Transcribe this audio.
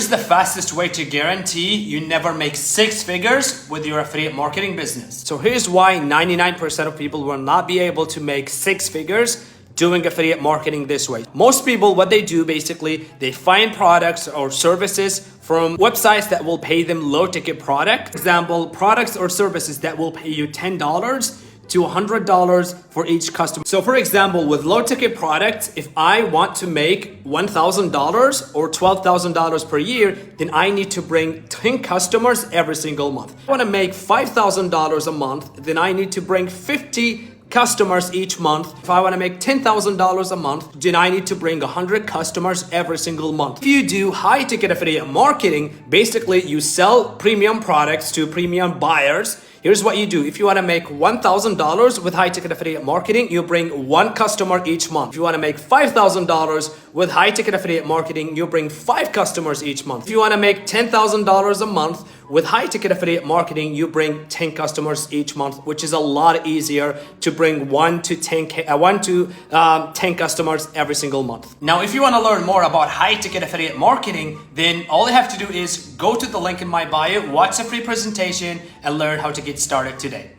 Here's the fastest way to guarantee you never make six figures with your affiliate marketing business. So here's why 99% of people will not be able to make six figures doing affiliate marketing this way. Most people, what they do basically, they find products or services from websites that will pay them low ticket product. For example, products or services that will pay you $10 to $100 for each customer. So for example, with low ticket products, if I want to make $1,000 or $12,000 per year, then I need to bring 10 customers every single month. If I want to make $5,000 a month, then I need to bring 50 customers each month. If I want to make $10,000 a month, then I need to bring 100 customers every single month. If you do high ticket affiliate marketing, basically you sell premium products to premium buyers. Here's what you do. If you want to make $1,000 with high ticket affiliate marketing, you bring one customer each month. If you want to make $5,000 with high ticket affiliate marketing, you bring 5 customers each month. If you want to make $10,000 a month with high ticket affiliate marketing, you bring 10 customers each month, which is a lot easier to bring 1 to 10 customers every single month. Now, if you want to learn more about high ticket affiliate marketing, then all you have to do is go to the link in my bio, watch a free presentation, and learn how to get started today.